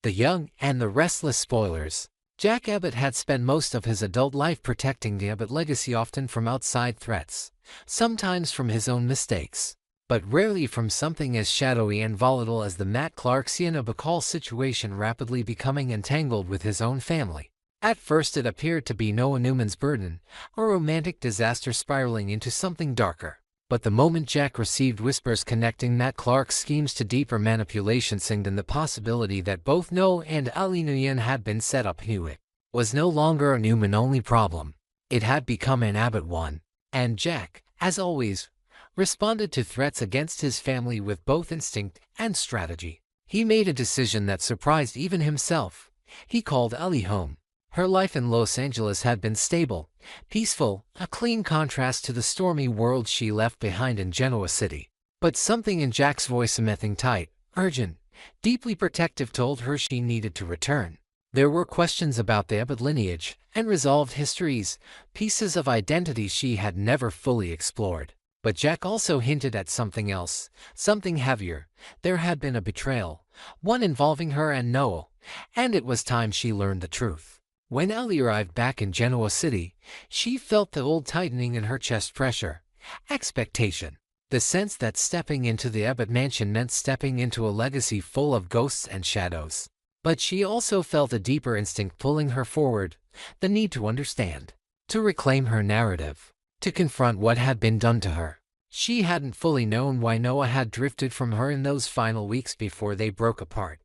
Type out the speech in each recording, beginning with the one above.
The Young and the Restless spoilers. Jack Abbott had spent most of his adult life protecting the Abbott legacy, often from outside threats, sometimes from his own mistakes, but rarely from something as shadowy and volatile as the Matt Clark-Sienna Bacall situation, rapidly becoming entangled with his own family. At first it appeared to be Noah Newman's burden, a romantic disaster spiraling into something darker. But the moment Jack received whispers connecting Matt Clark's schemes to deeper manipulation, signaled the possibility that both Noah and Allie Nguyen had been set up. It was no longer a Newman-only problem. It had become an Abbott one. And Jack, as always, responded to threats against his family with both instinct and strategy. He made a decision that surprised even himself. He called Allie home. Her life in Los Angeles had been stable, peaceful, a clean contrast to the stormy world she left behind in Genoa City. But something in Jack's voice, something tight, urgent, deeply protective, told her she needed to return. There were questions about the Abbott lineage, unresolved histories, pieces of identity she had never fully explored. But Jack also hinted at something else, something heavier. There had been a betrayal, one involving her and Noah, and it was time she learned the truth. When Allie arrived back in Genoa City, she felt the old tightening in her chest, pressure, expectation, the sense that stepping into the Abbott mansion meant stepping into a legacy full of ghosts and shadows. But she also felt a deeper instinct pulling her forward, the need to understand, to reclaim her narrative, to confront what had been done to her. She hadn't fully known why Noah had drifted from her in those final weeks before they broke apart,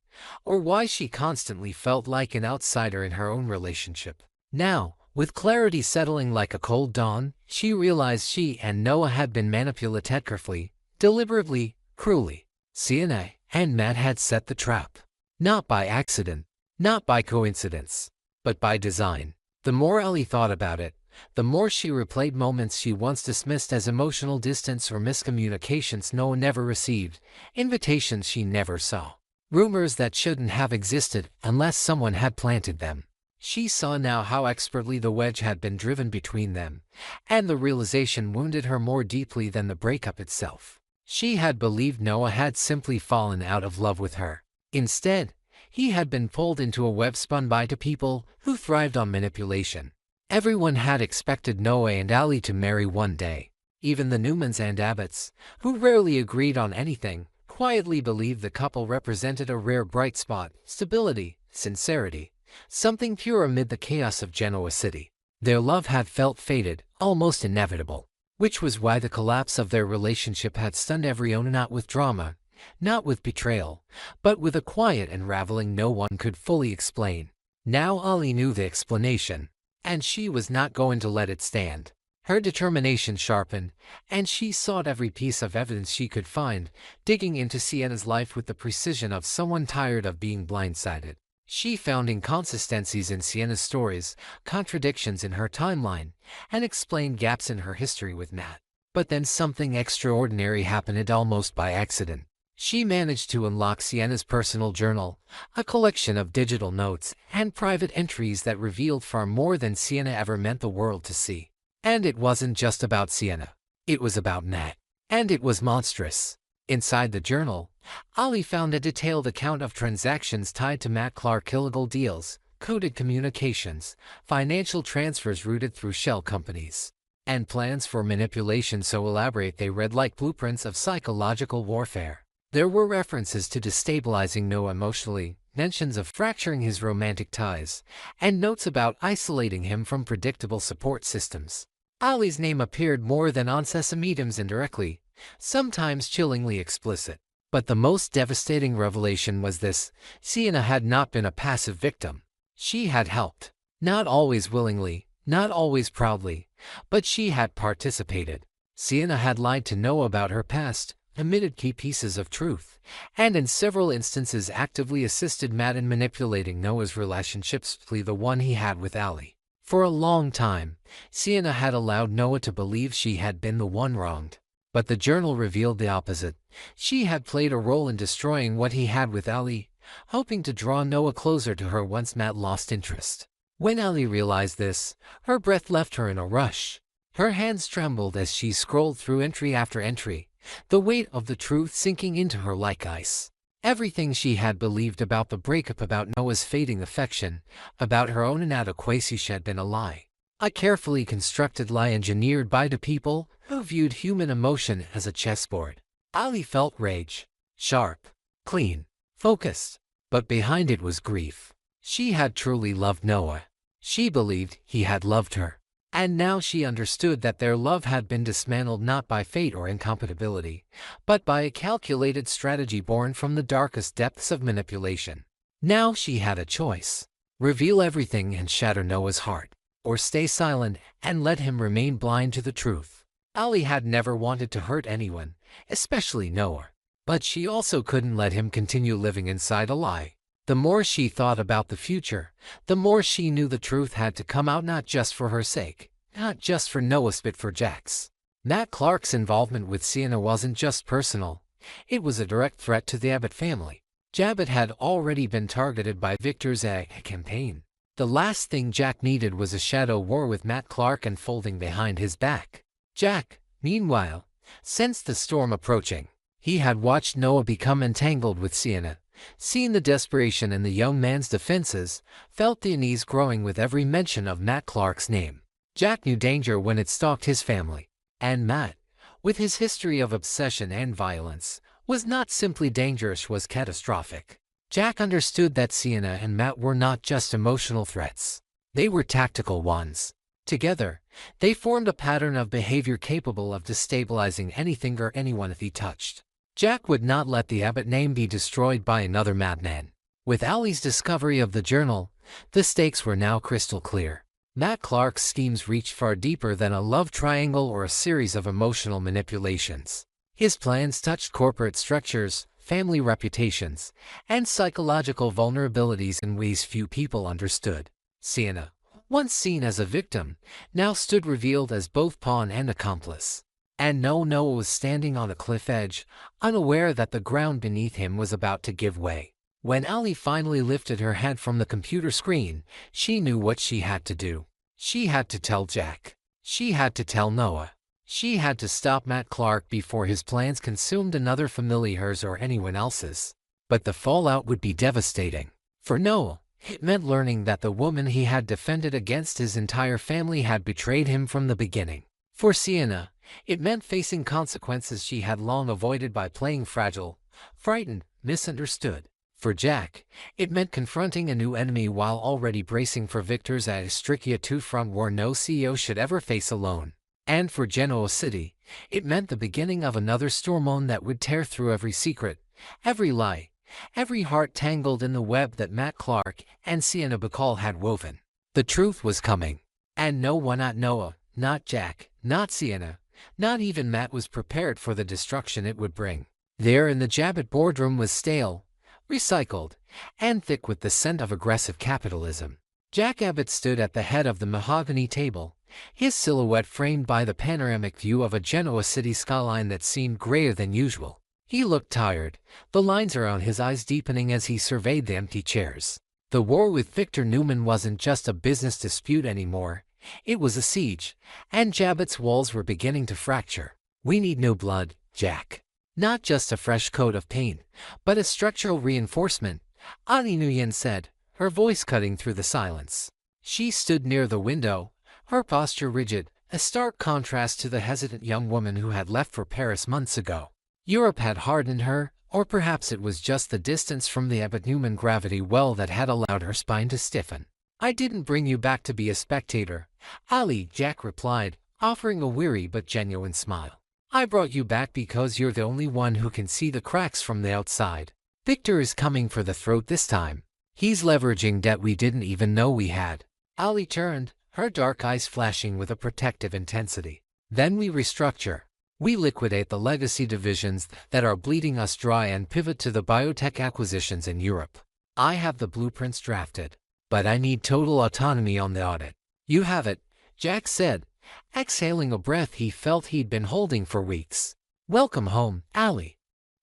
or why she constantly felt like an outsider in her own relationship. Now, with clarity settling like a cold dawn, she realized she and Noah had been manipulated carefully, deliberately, cruelly. Sienna and Matt had set the trap. Not by accident, not by coincidence, but by design. The more Allie thought about it, the more she replayed moments she once dismissed as emotional distance or miscommunications Noah never received, invitations she never saw, rumors that shouldn't have existed unless someone had planted them. She saw now how expertly the wedge had been driven between them, and the realization wounded her more deeply than the breakup itself. She had believed Noah had simply fallen out of love with her. Instead, he had been pulled into a web spun by two people who thrived on manipulation. Everyone had expected Noah and Allie to marry one day. Even the Newmans and Abbotts, who rarely agreed on anything, quietly believed the couple represented a rare bright spot, stability, sincerity, something pure amid the chaos of Genoa City. Their love had felt fated, almost inevitable, which was why the collapse of their relationship had stunned everyone, not with drama, not with betrayal, but with a quiet unraveling no one could fully explain. Now Allie knew the explanation, and she was not going to let it stand. Her determination sharpened, and she sought every piece of evidence she could find, digging into Sienna's life with the precision of someone tired of being blindsided. She found inconsistencies in Sienna's stories, contradictions in her timeline, and explained gaps in her history with Matt. But then something extraordinary happened, almost by accident. She managed to unlock Sienna's personal journal, a collection of digital notes and private entries that revealed far more than Sienna ever meant the world to see. And it wasn't just about Sienna. It was about Matt. And it was monstrous. Inside the journal, Allie found a detailed account of transactions tied to Matt Clark, illegal deals, coded communications, financial transfers routed through shell companies, and plans for manipulation so elaborate they read like blueprints of psychological warfare. There were references to destabilizing Noah emotionally, mentions of fracturing his romantic ties, and notes about isolating him from predictable support systems. Allie's name appeared more than on sesame items indirectly, sometimes chillingly explicit. But the most devastating revelation was this: Sienna had not been a passive victim. She had helped. Not always willingly, not always proudly, but she had participated. Sienna had lied to Noah about her past, omitted key pieces of truth, and in several instances actively assisted Matt in manipulating Noah's relationships, particularly the one he had with Allie. For a long time, Sienna had allowed Noah to believe she had been the one wronged. But the journal revealed the opposite. She had played a role in destroying what he had with Allie, hoping to draw Noah closer to her once Matt lost interest. When Allie realized this, her breath left her in a rush. Her hands trembled as she scrolled through entry after entry, the weight of the truth sinking into her like ice. Everything she had believed about the breakup, about Noah's fading affection, about her own inadequacy had been a lie. A carefully constructed lie engineered by the people who viewed human emotion as a chessboard. Allie felt rage. Sharp, clean, focused. But behind it was grief. She had truly loved Noah. She believed he had loved her. And now she understood that their love had been dismantled not by fate or incompatibility, but by a calculated strategy born from the darkest depths of manipulation. Now she had a choice. Reveal everything and shatter Noah's heart, or stay silent and let him remain blind to the truth. Allie had never wanted to hurt anyone, especially Noah. But she also couldn't let him continue living inside a lie. The more she thought about the future, the more she knew the truth had to come out, not just for her sake, not just for Noah's, but for Jack's. Matt Clark's involvement with Sienna wasn't just personal. It was a direct threat to the Abbott family. Abbott had already been targeted by Victor's campaign. The last thing Jack needed was a shadow war with Matt Clark unfolding behind his back. Jack, meanwhile, sensed the storm approaching. He had watched Noah become entangled with Sienna, seen the desperation in the young man's defenses, felt the unease growing with every mention of Matt Clark's name. Jack knew danger when it stalked his family. And Matt, with his history of obsession and violence, was not simply dangerous, was catastrophic. Jack understood that Sienna and Matt were not just emotional threats. They were tactical ones. Together, they formed a pattern of behavior capable of destabilizing anything or anyone he touched. Jack would not let the Abbott name be destroyed by another madman. With Allie's discovery of the journal, the stakes were now crystal clear. Matt Clark's schemes reached far deeper than a love triangle or a series of emotional manipulations. His plans touched corporate structures, family reputations, and psychological vulnerabilities in ways few people understood. Sienna, once seen as a victim, now stood revealed as both pawn and accomplice. And Noah was standing on a cliff edge, unaware that the ground beneath him was about to give way. When Allie finally lifted her head from the computer screen, she knew what she had to do. She had to tell Jack. She had to tell Noah. She had to stop Matt Clark before his plans consumed another family, hers or anyone else's. But the fallout would be devastating. For Noah, it meant learning that the woman he had defended against his entire family had betrayed him from the beginning. For Sienna, it meant facing consequences she had long avoided by playing fragile, frightened, misunderstood. For Jack, it meant confronting a new enemy while already bracing for Victor's Astrikia 2 front war no CEO should ever face alone. And for Genoa City, it meant the beginning of another storm that would tear through every secret, every lie, every heart tangled in the web that Matt Clark and Sienna Bacall had woven. The truth was coming. And no one, not Noah, not Jack, not Sienna, not even Matt, was prepared for the destruction it would bring. There in the Abbott boardroom was stale, recycled, and thick with the scent of aggressive capitalism. Jack Abbott stood at the head of the mahogany table, his silhouette framed by the panoramic view of a Genoa City skyline that seemed grayer than usual. He looked tired, the lines around his eyes deepening as he surveyed the empty chairs. The war with Victor Newman wasn't just a business dispute anymore. It was a siege, and Abbott's walls were beginning to fracture. "We need new blood, Jack. Not just a fresh coat of paint, but a structural reinforcement," Annie Nguyen said, her voice cutting through the silence. She stood near the window, her posture rigid, a stark contrast to the hesitant young woman who had left for Paris months ago. Europe had hardened her, or perhaps it was just the distance from the Abbott-Newman gravity well that had allowed her spine to stiffen. "I didn't bring you back to be a spectator, Allie," Jack replied, offering a weary but genuine smile. "I brought you back because you're the only one who can see the cracks from the outside. Victor is coming for the throat this time. He's leveraging debt we didn't even know we had." Allie turned, her dark eyes flashing with a protective intensity. "Then we restructure. We liquidate the legacy divisions that are bleeding us dry and pivot to the biotech acquisitions in Europe. I have the blueprints drafted, but I need total autonomy on the audit." "You have it," Jack said, exhaling a breath he felt he'd been holding for weeks. "Welcome home, Allie."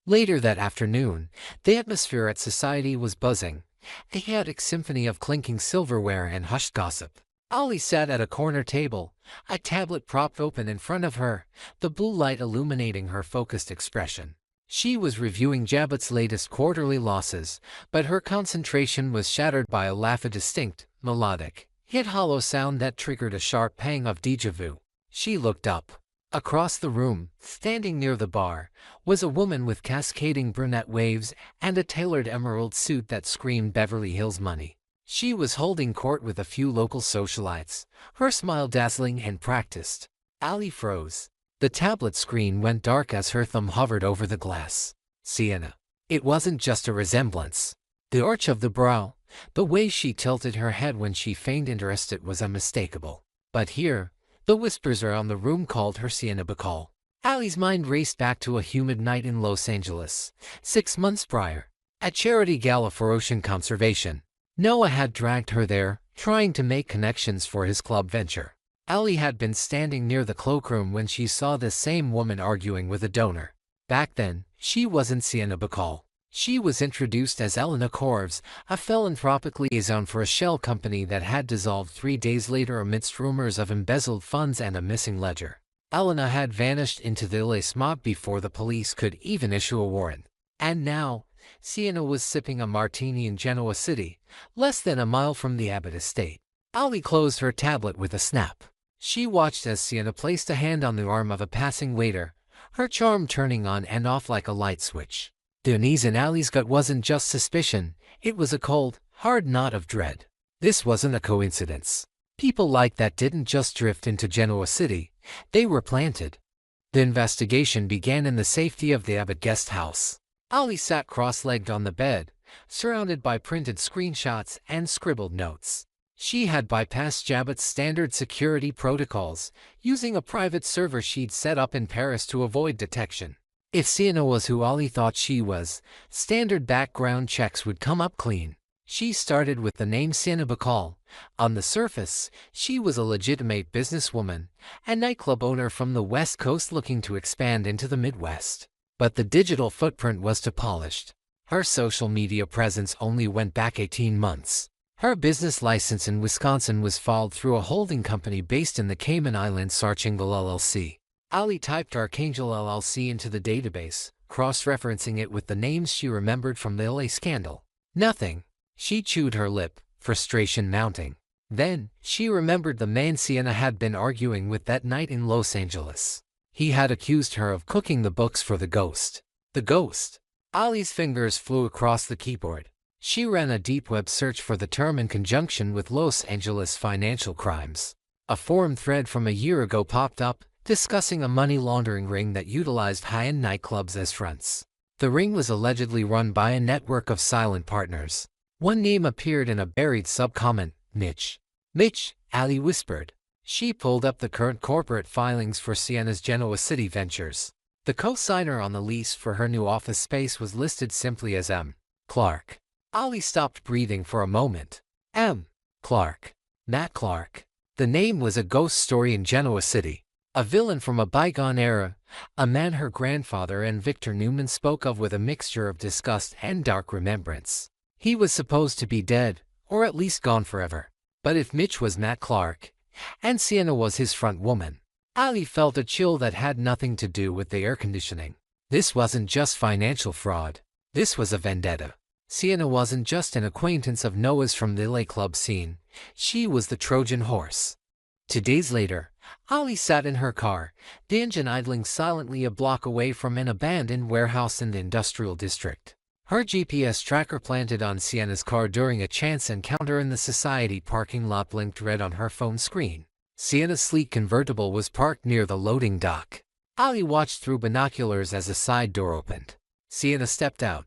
Later that afternoon, the atmosphere at Society was buzzing, a chaotic symphony of clinking silverware and hushed gossip. Allie sat at a corner table, a tablet propped open in front of her, the blue light illuminating her focused expression. She was reviewing Jabot's latest quarterly losses, but her concentration was shattered by a laugh, a distinct, melodic, yet hollow sound that triggered a sharp pang of déjà vu. She looked up. Across the room, standing near the bar, was a woman with cascading brunette waves and a tailored emerald suit that screamed Beverly Hills money. She was holding court with a few local socialites, her smile dazzling and practiced. Allie froze. The tablet screen went dark as her thumb hovered over the glass. Sienna. It wasn't just a resemblance. The arch of the brow, the way she tilted her head when she feigned interest, it was unmistakable. But here, the whispers around the room called her Sienna Bacall. Allie's mind raced back to a humid night in Los Angeles, 6 months prior. A charity gala for ocean conservation. Noah had dragged her there, trying to make connections for his club venture. Allie had been standing near the cloakroom when she saw this same woman arguing with a donor. Back then, she wasn't Sienna Bacall. She was introduced as Elena Corves, a philanthropic liaison for a shell company that had dissolved 3 days later amidst rumors of embezzled funds and a missing ledger. Elena had vanished into the LA mob before the police could even issue a warrant. And now, Sienna was sipping a martini in Genoa City, less than a mile from the Abbott estate. Allie closed her tablet with a snap. She watched as Sienna placed a hand on the arm of a passing waiter, her charm turning on and off like a light switch. The unease in Allie's gut wasn't just suspicion, it was a cold, hard knot of dread. This wasn't a coincidence. People like that didn't just drift into Genoa City, they were planted. The investigation began in the safety of the Abbott guest house. Allie sat cross-legged on the bed, surrounded by printed screenshots and scribbled notes. She had bypassed Jabot's standard security protocols, using a private server she'd set up in Paris to avoid detection. If Sienna was who Allie thought she was, standard background checks would come up clean. She started with the name Sienna Bacall. On the surface, she was a legitimate businesswoman, a nightclub owner from the West Coast looking to expand into the Midwest. But the digital footprint was too polished. Her social media presence only went back 18 months. Her business license in Wisconsin was filed through a holding company based in the Cayman Islands, Archangel LLC. Allie typed Archangel LLC into the database, cross-referencing it with the names she remembered from the LA scandal. Nothing. She chewed her lip, frustration mounting. Then, she remembered the man Sienna had been arguing with that night in Los Angeles. He had accused her of cooking the books for the ghost. The ghost. Allie's fingers flew across the keyboard. She ran a deep web search for the term in conjunction with Los Angeles financial crimes. A forum thread from a year ago popped up, discussing a money laundering ring that utilized high-end nightclubs as fronts. The ring was allegedly run by a network of silent partners. One name appeared in a buried sub-comment, Mitch. Mitch, Allie whispered. She pulled up the current corporate filings for Sienna's Genoa City ventures. The co-signer on the lease for her new office space was listed simply as M. Clark. Allie stopped breathing for a moment. M. Clark. Matt Clark. The name was a ghost story in Genoa City. A villain from a bygone era, a man her grandfather and Victor Newman spoke of with a mixture of disgust and dark remembrance. He was supposed to be dead, or at least gone forever. But if Mitch was Matt Clark, and Sienna was his front woman, Allie felt a chill that had nothing to do with the air conditioning. This wasn't just financial fraud. This was a vendetta. Sienna wasn't just an acquaintance of Noah's from the LA club scene. She was the Trojan horse. 2 days later, Allie sat in her car, the engine idling silently a block away from an abandoned warehouse in the industrial district. Her GPS tracker planted on Sienna's car during a chance encounter in the society parking lot blinked red on her phone screen. Sienna's sleek convertible was parked near the loading dock. Allie watched through binoculars as a side door opened. Sienna stepped out,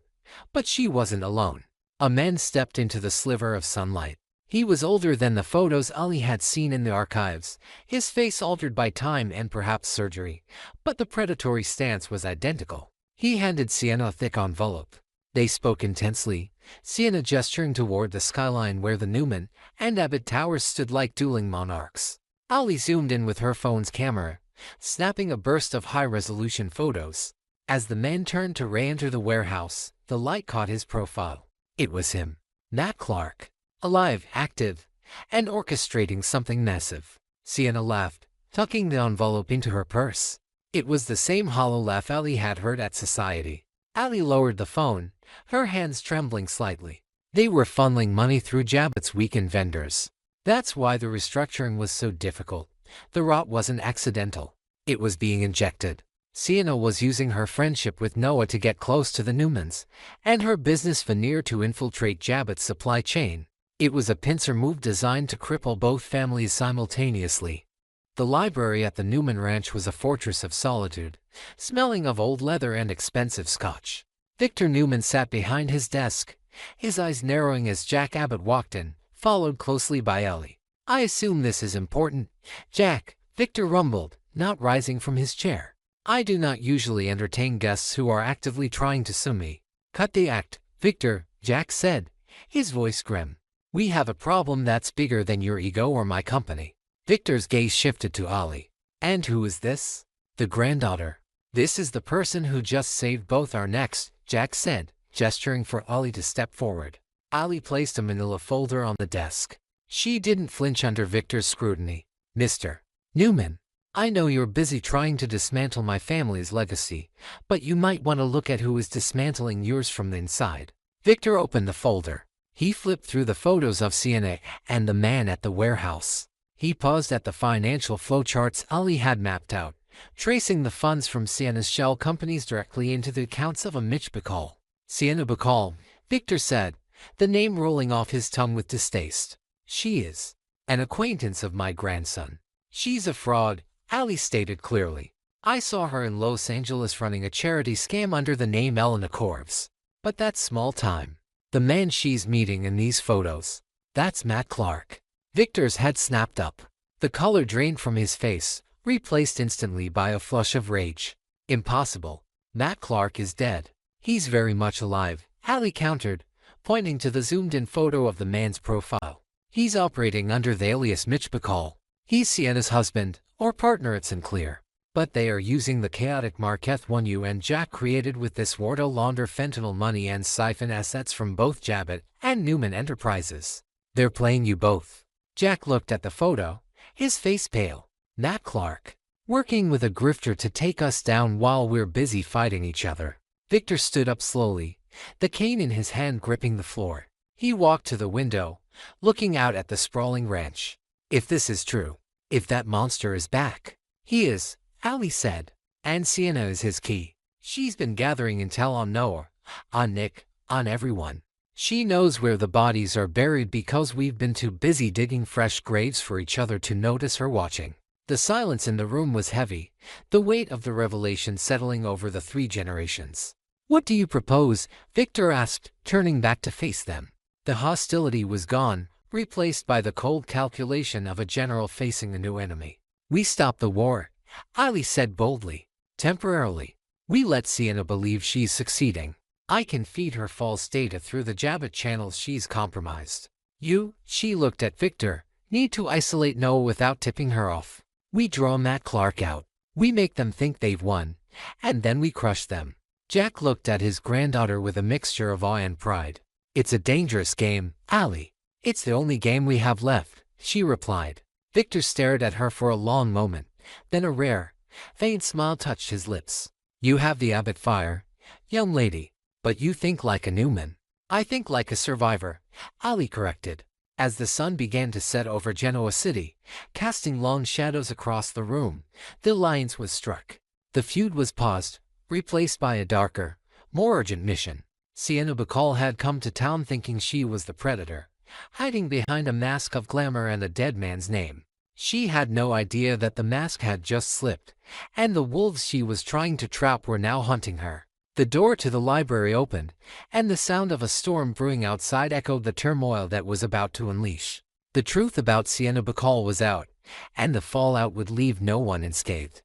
but she wasn't alone. A man stepped into the sliver of sunlight. He was older than the photos Allie had seen in the archives, his face altered by time and perhaps surgery, but the predatory stance was identical. He handed Sienna a thick envelope. They spoke intensely, Sienna gesturing toward the skyline where the Newman and Abbott towers stood like dueling monarchs. Allie zoomed in with her phone's camera, snapping a burst of high-resolution photos. As the man turned to re-enter the warehouse, the light caught his profile. It was him, Matt Clark. Alive, active, and orchestrating something massive. Sienna laughed, tucking the envelope into her purse. It was the same hollow laugh Allie had heard at society. Allie lowered the phone, her hands trembling slightly. They were funneling money through Jabbat's weekend vendors. That's why the restructuring was so difficult. The rot wasn't accidental. It was being injected. Sienna was using her friendship with Noah to get close to the Newmans, and her business veneer to infiltrate Jabbat's supply chain. It was a pincer move designed to cripple both families simultaneously. The library at the Newman Ranch was a fortress of solitude, smelling of old leather and expensive scotch. Victor Newman sat behind his desk, his eyes narrowing as Jack Abbott walked in, followed closely by Ellie. "I assume this is important, Jack," Victor rumbled, not rising from his chair. "I do not usually entertain guests who are actively trying to sue me." "Cut the act, Victor," Jack said, his voice grim. "We have a problem that's bigger than your ego or my company." Victor's gaze shifted to Allie. "And who is this?" "The granddaughter. This is the person who just saved both our necks," Jack said, gesturing for Allie to step forward. Allie placed a manila folder on the desk. She didn't flinch under Victor's scrutiny. "Mr. Newman, I know you're busy trying to dismantle my family's legacy, but you might want to look at who is dismantling yours from the inside." Victor opened the folder. He flipped through the photos of Sienna and the man at the warehouse. He paused at the financial flowcharts Allie had mapped out, tracing the funds from Sienna's shell companies directly into the accounts of a Mitch Bacall. "Sienna Bacall," Victor said, the name rolling off his tongue with distaste. "She is an acquaintance of my grandson." "She's a fraud," Allie stated clearly. "I saw her in Los Angeles running a charity scam under the name Elena Corves. But that's small time. The man she's meeting in these photos, that's Matt Clark." Victor's head snapped up. The color drained from his face, replaced instantly by a flush of rage. "Impossible. Matt Clark is dead." "He's very much alive," Allie countered, pointing to the zoomed-in photo of the man's profile. "He's operating under the alias Mitch Bacall. He's Sienna's husband, or partner at Sinclair. But they are using the chaotic Marquette 1U and Jack created with this war to launder fentanyl money and siphon assets from both Jabbat and Newman Enterprises. They're playing you both." Jack looked at the photo, his face pale. "Matt Clark, working with a grifter to take us down while we're busy fighting each other." Victor stood up slowly, the cane in his hand gripping the floor. He walked to the window, looking out at the sprawling ranch. "If this is true, if that monster is back." "He is," Allie said, "and Sienna is his key. She's been gathering intel on Noah, on Nick, on everyone. She knows where the bodies are buried because we've been too busy digging fresh graves for each other to notice her watching." The silence in the room was heavy, the weight of the revelation settling over the 3 generations. "What do you propose?" Victor asked, turning back to face them. The hostility was gone, replaced by the cold calculation of a general facing a new enemy. "We stop the war," Allie said boldly. "Temporarily. We let Sienna believe she's succeeding. I can feed her false data through the Jabbat channels she's compromised. You," she looked at Victor, "need to isolate Noah without tipping her off. We draw Matt Clark out. We make them think they've won, and then we crush them." Jack looked at his granddaughter with a mixture of awe and pride. "It's a dangerous game, Allie." "It's the only game we have left," she replied. Victor stared at her for a long moment, then a rare, faint smile touched his lips. "You have the Abbott fire, young lady, but you think like a Newman." "I think like a survivor," Allie corrected. As the sun began to set over Genoa City, casting long shadows across the room, the lines was struck. The feud was paused, replaced by a darker, more urgent mission. Sienna Bacall had come to town thinking she was the predator, hiding behind a mask of glamour and a dead man's name. She had no idea that the mask had just slipped, and the wolves she was trying to trap were now hunting her. The door to the library opened, and the sound of a storm brewing outside echoed the turmoil that was about to unleash. The truth about Sienna Bacall was out, and the fallout would leave no one unscathed.